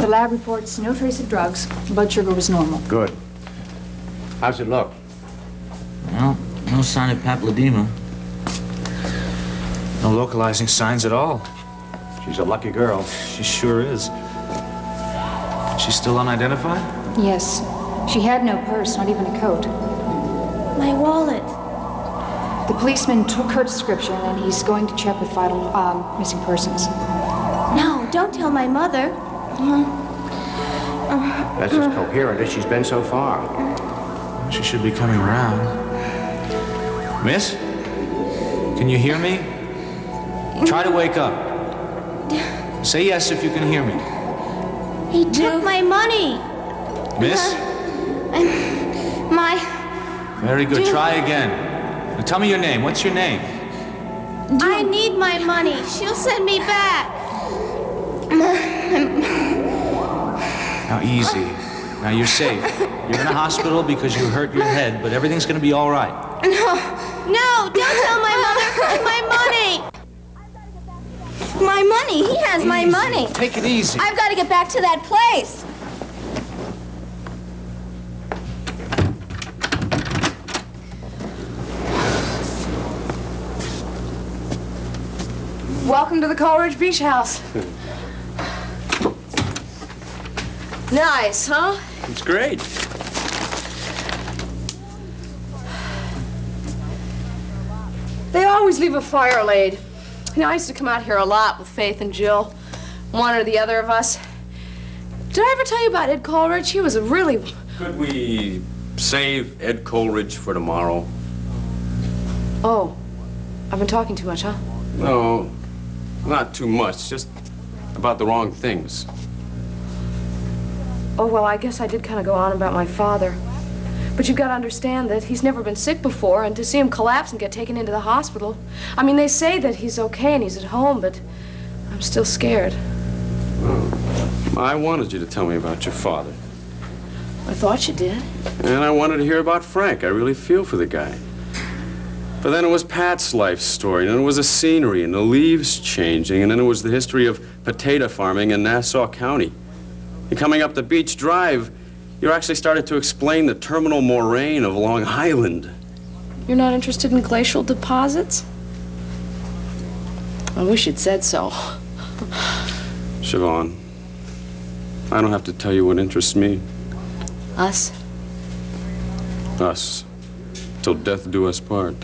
The lab reports no trace of drugs. Blood sugar was normal. Good. How's it look? Well, no sign of papilledema. No localizing signs at all. She's a lucky girl. She sure is. She's still unidentified? Yes. She had no purse, not even a coat. My wallet. The policeman took her description, and he's going to check with vital missing persons. No, don't tell my mother. That's as coherent as she's been so far. She should be coming around. Miss? Can you hear me? Try to wake up. Say yes if you can hear me. He took my money. Miss? Very good. Try again. Now tell me your name. What's your name? I need my money. She'll send me back. Now easy. Now you're safe. You're in a hospital because you hurt your head, but everything's gonna be all right. No, don't tell my mother. My money. My money. He has my money. Take it easy. I've got to get back to that place. Welcome to the Coleridge Beach House. Nice, huh? It's great. They always leave a fire laid. You know, I used to come out here a lot with Faith and Jill, one or the other of us. Did I ever tell you about Ed Coleridge? He was a really... Could we save Ed Coleridge for tomorrow? Oh, I've been talking too much, huh? No, not too much, just about the wrong things. Oh, well, I guess I did kind of go on about my father. But you've got to understand that he's never been sick before, and to see him collapse and get taken into the hospital. I mean, they say that he's okay and he's at home, but I'm still scared. Well, I wanted you to tell me about your father. I thought you did. And I wanted to hear about Frank. I really feel for the guy. But then it was Pat's life story, and then it was the scenery and the leaves changing, and then it was the history of potato farming in Nassau County. And coming up the Beach Drive, you actually started to explain the terminal moraine of Long Island. You're not interested in glacial deposits? I wish you'd said so. Siobhan, I don't have to tell you what interests me. Us? Us. Till death do us part.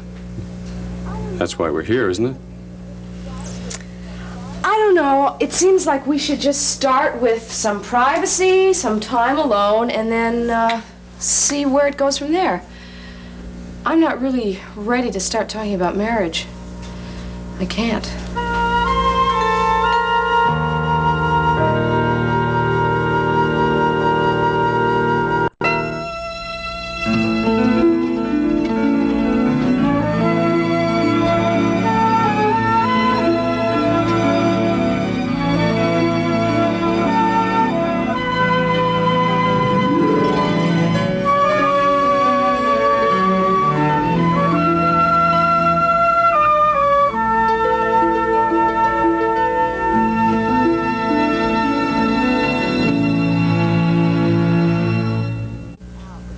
That's why we're here, isn't it? I don't know. It seems like we should just start with some privacy, some time alone, and then see where it goes from there. I'm not really ready to start talking about marriage. I can't.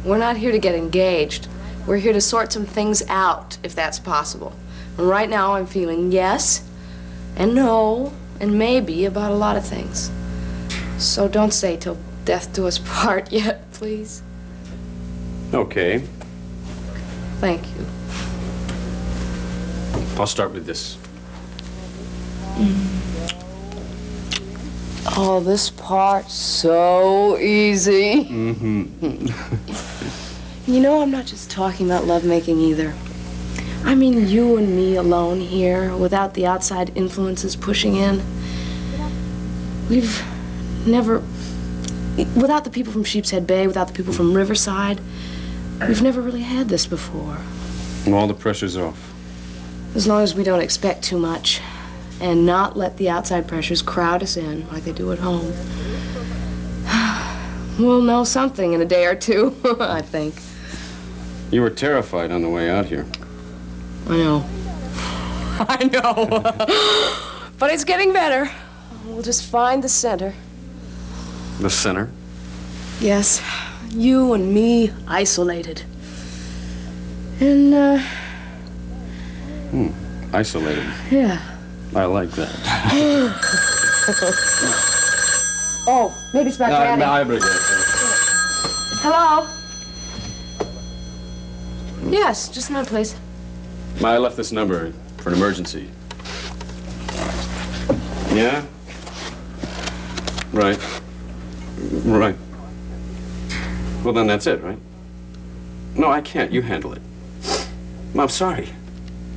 We're not here to get engaged. We're here to sort some things out, if that's possible. And right now I'm feeling yes and no and maybe about a lot of things. So don't say till death do us part yet, please. Okay. Thank you. I'll start with this. Oh, this part's so easy. You know, I'm not just talking about lovemaking either. I mean you and me alone here, without the outside influences pushing in. We've never, without the people from Sheepshead Bay, without the people from Riverside, we've never really had this before. All the pressure's off. As long as we don't expect too much and not let the outside pressures crowd us in like they do at home. We'll know something in a day or two, I think. You were terrified on the way out here. I know. I know. But it's getting better. We'll just find the center. The sinner? Yes, you and me isolated. And, Isolated. yeah. I like that. Oh, maybe it's about Daddy. Hello? Yes, just a minute, please. I left this number for an emergency. Yeah? Right. Right. Well, then that's it, right? No, I can't. You handle it. I'm sorry.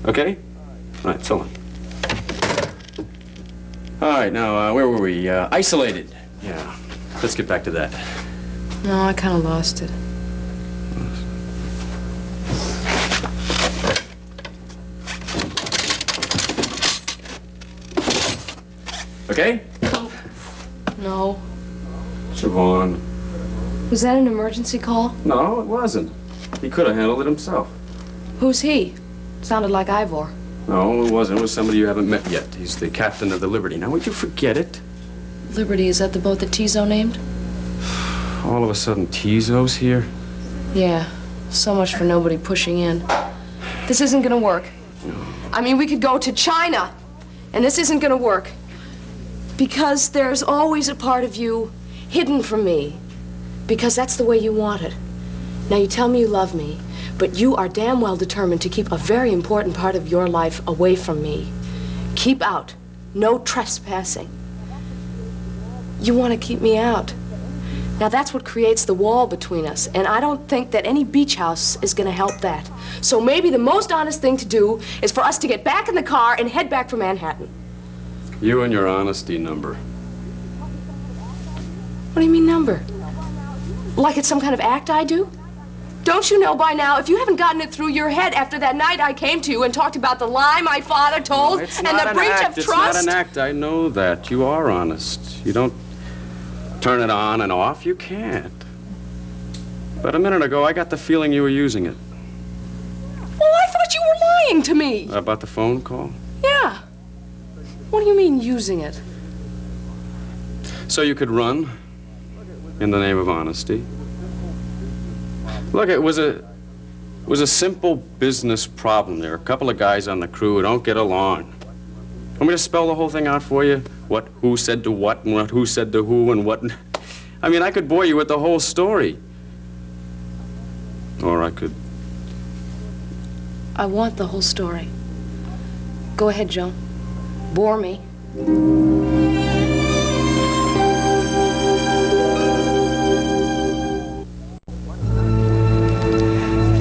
Okay? All right, so long. All right, now, where were we? Isolated. Yeah. Let's get back to that. No, I kind of lost it. Okay? No. Siobhan. Was that an emergency call? No, it wasn't. He could have handled it himself. Who's he? Sounded like Ivor. No, it wasn't. It was somebody you haven't met yet. He's the captain of the Liberty. Now, would you forget it? Liberty, is that the boat that Tizo named? All of a sudden, Tizo's here? Yeah. So much for nobody pushing in. This isn't gonna work. I mean, we could go to China, and this isn't gonna work. Because there's always a part of you hidden from me. Because that's the way you want it. Now, you tell me you love me, but you are damn well determined to keep a very important part of your life away from me. Keep out. No trespassing. You want to keep me out. Now, that's what creates the wall between us, and I don't think that any beach house is going to help that. So maybe the most honest thing to do is for us to get back in the car and head back for Manhattan. You and your honesty number. What do you mean, number? Like it's some kind of act I do? Don't you know by now, if you haven't gotten it through your head after that night I came to you and talked about the lie my father told and the breach of trust? It's not an act. I know that. You are honest. You don't turn it on and off. You can't. But a minute ago, I got the feeling you were using it. Well, I thought you were lying to me. About the phone call? Yeah. What do you mean, using it? So you could run in the name of honesty. Look, it was a simple business problem. There are a couple of guys on the crew who don't get along. Want me to spell the whole thing out for you? What, who said to what, and what, who said to who, and what? I mean, I could bore you with the whole story. Or I could... I want the whole story. Go ahead, Joe. Bore me.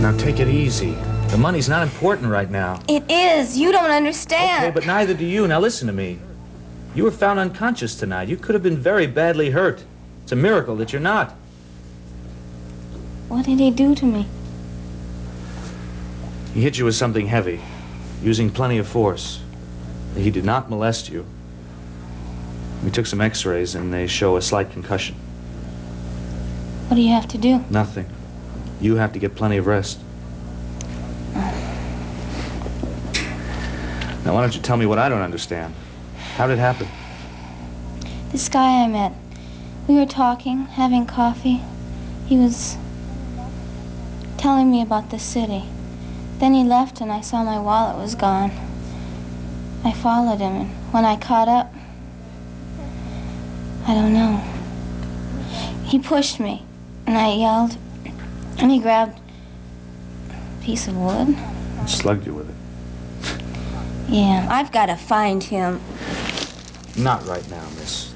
Now take it easy. The money's not important right now. It is. You don't understand. Okay, but neither do you. Now listen to me. You were found unconscious tonight. You could have been very badly hurt. It's a miracle that you're not. What did he do to me? He hit you with something heavy, using plenty of force. He did not molest you. We took some x-rays and they show a slight concussion. What do you have to do? Nothing. You have to get plenty of rest. Now, why don't you tell me what I don't understand? How did it happen? This guy I met, we were talking, having coffee. He was telling me about the city. Then he left and I saw my wallet was gone. I followed him, and when I caught up, I don't know. He pushed me, and I yelled, and he grabbed a piece of wood. And slugged you with it. Yeah, I've got to find him. Not right now, miss.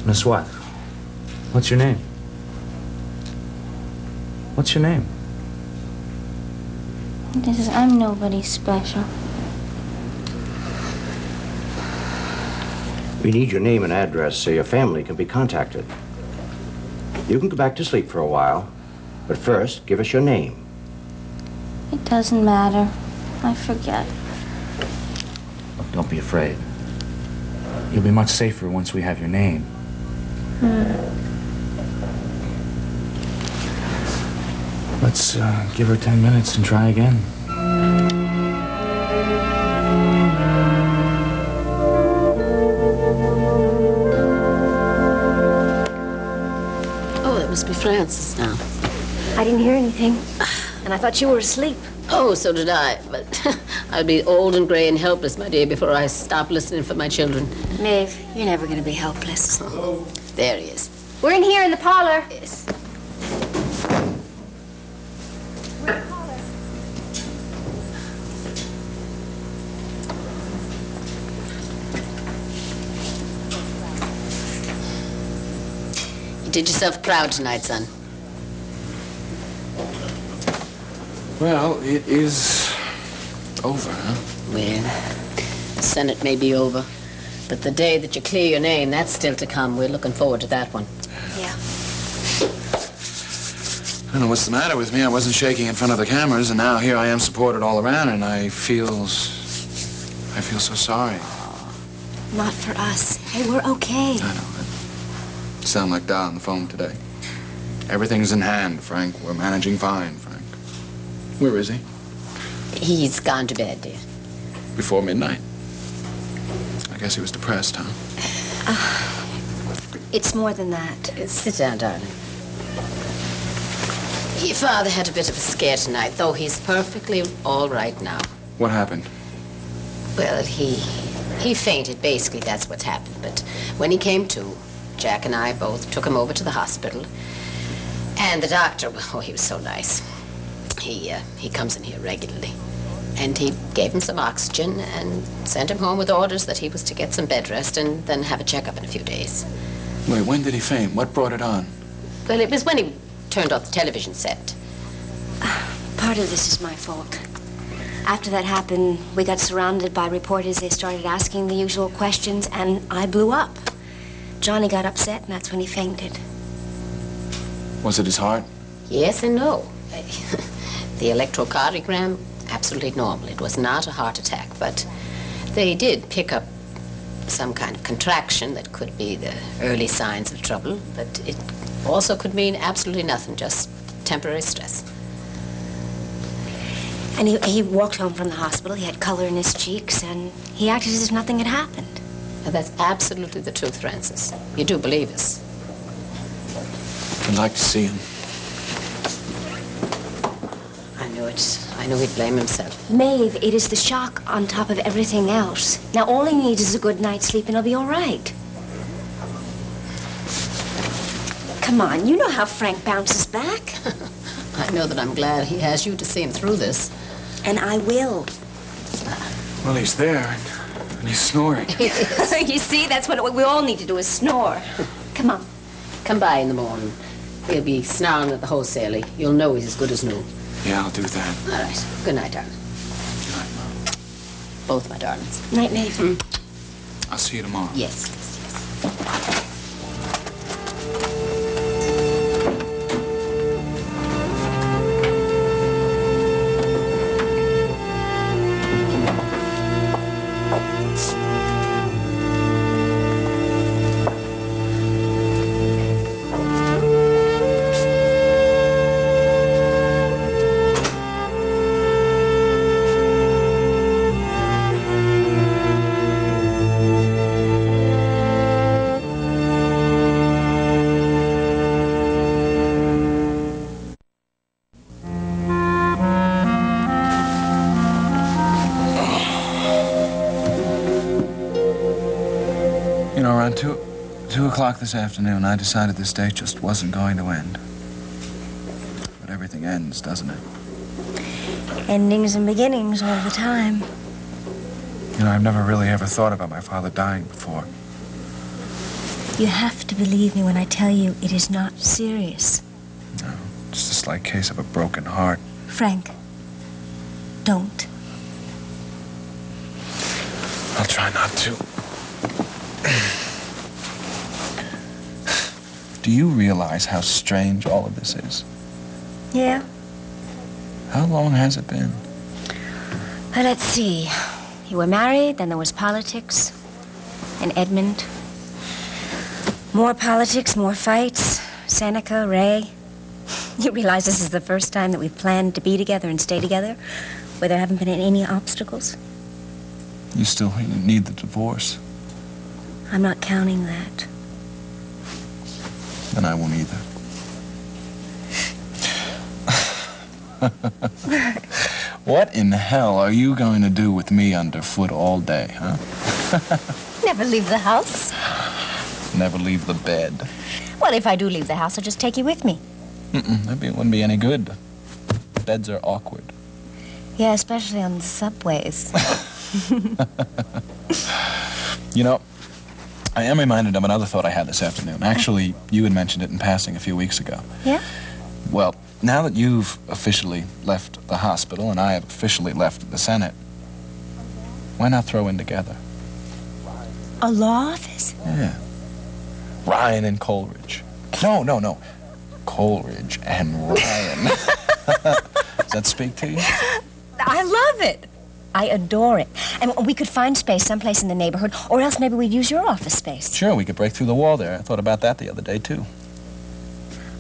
Miss what? What's your name? What's your name? I'm nobody special. We need your name and address so your family can be contacted. You can go back to sleep for a while, but first, give us your name. It doesn't matter. I forget. Don't be afraid. You'll be much safer once we have your name. Let's give her 10 minutes and try again. Must be Frances now. I didn't hear anything, and I thought you were asleep. Oh, so did I. But I'll be old and gray and helpless, my dear, before I stop listening for my children. Maeve, you're never going to be helpless. Hello. There he is. We're in here in the parlor. Yes. You did yourself proud tonight, son. Well, it is over, huh? Well, the Senate may be over, but the day that you clear your name, that's still to come. We're looking forward to that one. Yeah. I don't know what's the matter with me. I wasn't shaking in front of the cameras, and now here I am supported all around, and I feel so sorry. Not for us. Hey, we're okay. I know. I sound like Da on the phone today. Everything's in hand, Frank. We're managing fine, Frank. Where is he? He's gone to bed, dear. Before midnight. I guess he was depressed, huh? It's more than that. Sit down, darling. Your father had a bit of a scare tonight, though he's perfectly all right now. What happened? Well, he fainted, basically, that's what's happened. But when he came to, Jack and I both took him over to the hospital. And the doctor, oh, he was so nice. He comes in here regularly. And he gave him some oxygen and sent him home with orders that he was to get some bed rest and then have a checkup in a few days. Wait, when did he faint? What brought it on? Well, it was when he turned off the television set. Part of this is my fault. After that happened, we got surrounded by reporters. They started asking the usual questions, and I blew up. Johnny got upset, and that's when he fainted. Was it his heart? Yes and no. The electrocardiogram, absolutely normal. It was not a heart attack, but they did pick up some kind of contraction that could be the early signs of trouble, but it also could mean absolutely nothing, just temporary stress. And he walked home from the hospital. He had color in his cheeks, and he acted as if nothing had happened. Now, that's absolutely the truth, Francis. You do believe us. I'd like to see him. I knew it. I knew he'd blame himself. Maeve, it is the shock on top of everything else. Now, all he needs is a good night's sleep, and he'll be all right. Come on, you know how Frank bounces back. I know that I'm glad he has you to see him through this. And I will. Well, he's there, and he's snoring. You see, that's what we all need to do is snore. Come on. Come by in the morning. He'll be snarling at the wholesaler. You'll know he's as good as new. Yeah, I'll do that. All right. Good night, darling. Good night, Mom. Both my darlings. Night, Maeve. I'll see you tomorrow. Yes. Around 2 o'clock this afternoon, I decided this day just wasn't going to end. But everything ends, doesn't it? Endings and beginnings all the time. You know, I've never really ever thought about my father dying before. You have to believe me when I tell you it is not serious. No, it's just like a case of a broken heart. Frank, don't. I'll try not to. Do you realize how strange all of this is? Yeah. How long has it been? Well, let's see. You were married, then there was politics, and Edmund. More politics, more fights. Seneca, Ray. You realize this is the first time that we've planned to be together and stay together, where there haven't been any obstacles? You still need the divorce. I'm not counting that. Then I won't either. What in hell are you going to do with me underfoot all day, huh? Never leave the house. Never leave the bed. Well, if I do leave the house, I'll just take you with me. It wouldn't be any good. Beds are awkward. Yeah, especially on the subways. You know, I am reminded of another thought I had this afternoon. Actually, you had mentioned it in passing a few weeks ago. Yeah? Well, now that you've officially left the hospital and I have officially left the Senate, why not throw in together? A law office? Yeah. Ryan and Coleridge. No. Coleridge and Ryan. Does that speak to you? I love it. I adore it. And we could find space someplace in the neighborhood, or else maybe we'd use your office space. Sure, we could break through the wall there. I thought about that the other day, too.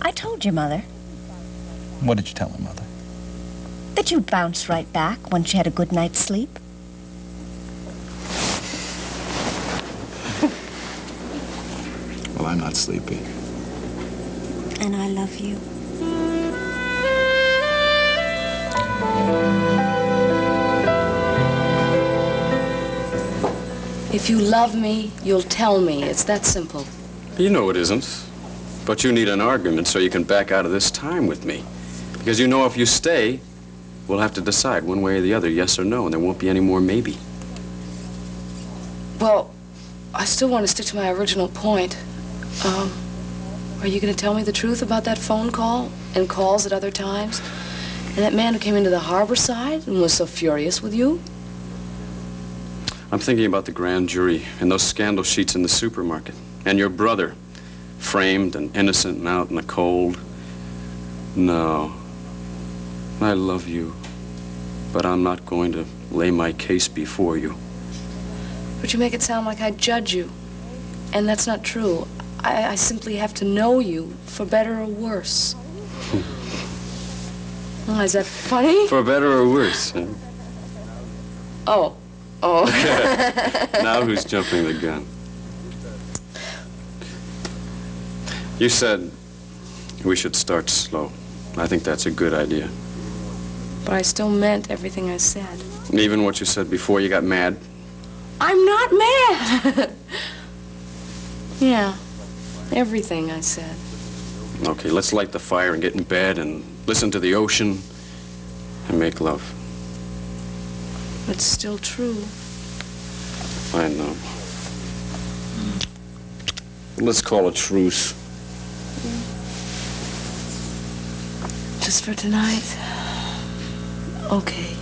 I told your mother What did you tell her, Mother? that you'd bounce right back once you had a good night's sleep. Well, I'm not sleepy. And I love you. If you love me, you'll tell me. It's that simple. You know it isn't. But you need an argument so you can back out of this time with me. Because you know if you stay, we'll have to decide one way or the other, yes or no, and there won't be any more maybe. Well, I still want to stick to my original point. Are you going to tell me the truth about that phone call and calls at other times? And that man who came into the harbor side and was so furious with you? I'm thinking about the grand jury and those scandal sheets in the supermarket. And your brother, framed and innocent and out in the cold. No. I love you. But I'm not going to lay my case before you. But you make it sound like I judge you. And that's not true. I simply have to know you, for better or worse. Oh, is that funny? For better or worse. Huh? Oh. Now who's jumping the gun? You said we should start slow. I think that's a good idea. But I still meant everything I said. Even what you said before you got mad? I'm not mad. Yeah, everything I said. Okay, let's light the fire and get in bed and listen to the ocean and make love. It's still true. I know. Let's call a truce. Just for tonight? Okay.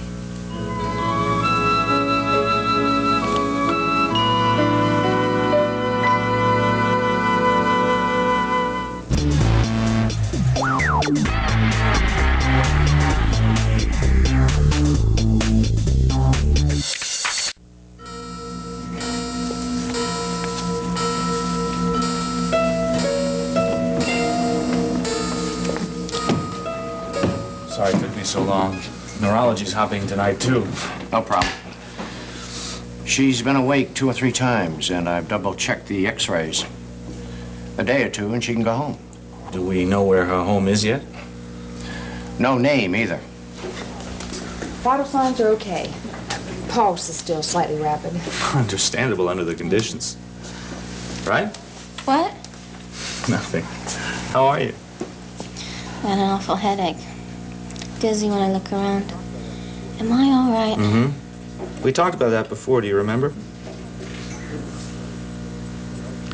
Sorry it took me so long. Neurology's hopping tonight, too. No problem. She's been awake 2 or 3 times, and I've double-checked the x-rays. A day or two, and she can go home. Do we know where her home is yet? No name, either. Vital signs are okay. Pulse is still slightly rapid. Understandable under the conditions. Right? What? Nothing. How are you? I had an awful headache. Dizzy when I look around. Am I all right? Mm-hmm. We talked about that before, do you remember?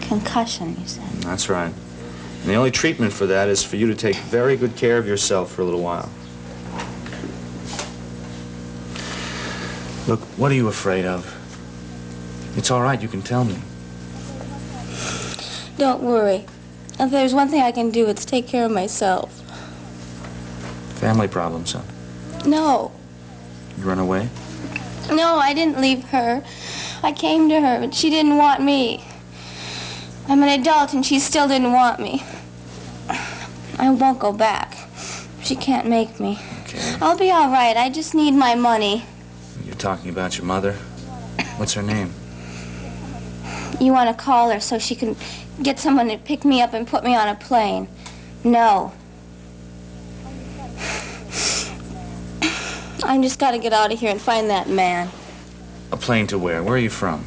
Concussion, you said. That's right. And the only treatment for that is for you to take very good care of yourself for a little while. Look, what are you afraid of? It's all right, you can tell me. Don't worry. If there's one thing I can do, it's take care of myself. Family problems, huh? No. You run away? No, I didn't leave her. I came to her, but she didn't want me. I'm an adult, and she still didn't want me. I won't go back. She can't make me. Okay. I'll be all right. I just need my money. You're talking about your mother? What's her name? You want to call her so she can get someone to pick me up and put me on a plane? No. I just gotta get out of here and find that man. A plane to where? Where are you from?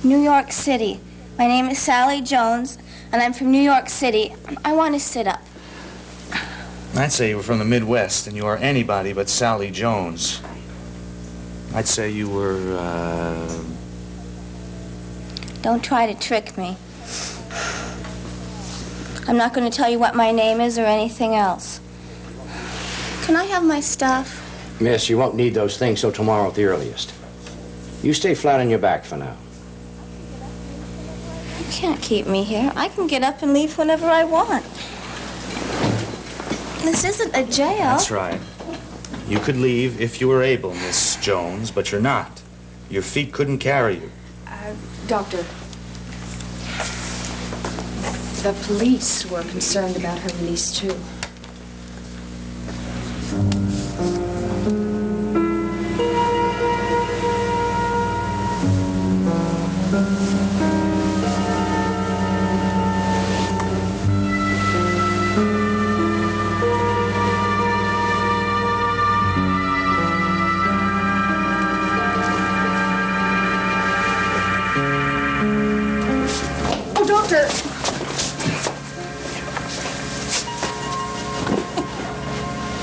New York City. My name is Sally Jones, and I'm from New York City. I want to sit up. I'd say you were from the Midwest, and you are anybody but Sally Jones. I'd say you were, Don't try to trick me. I'm not going to tell you what my name is or anything else. Can I have my stuff? Miss, you won't need those things till tomorrow at the earliest. You stay flat on your back for now. You can't keep me here. I can get up and leave whenever I want. This isn't a jail. That's right. You could leave if you were able, Miss Jones, but you're not. Your feet couldn't carry you. Doctor, the police were concerned about her release, too.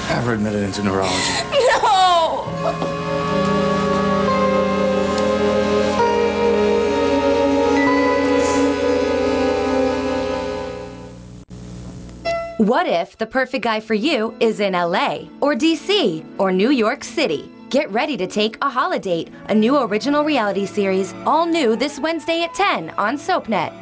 Have her admitted into neurology. No! What if the perfect guy for you is in LA or DC or New York City? Get ready to take a Holidate, a new original reality series, all new this Wednesday at 10 on SoapNet.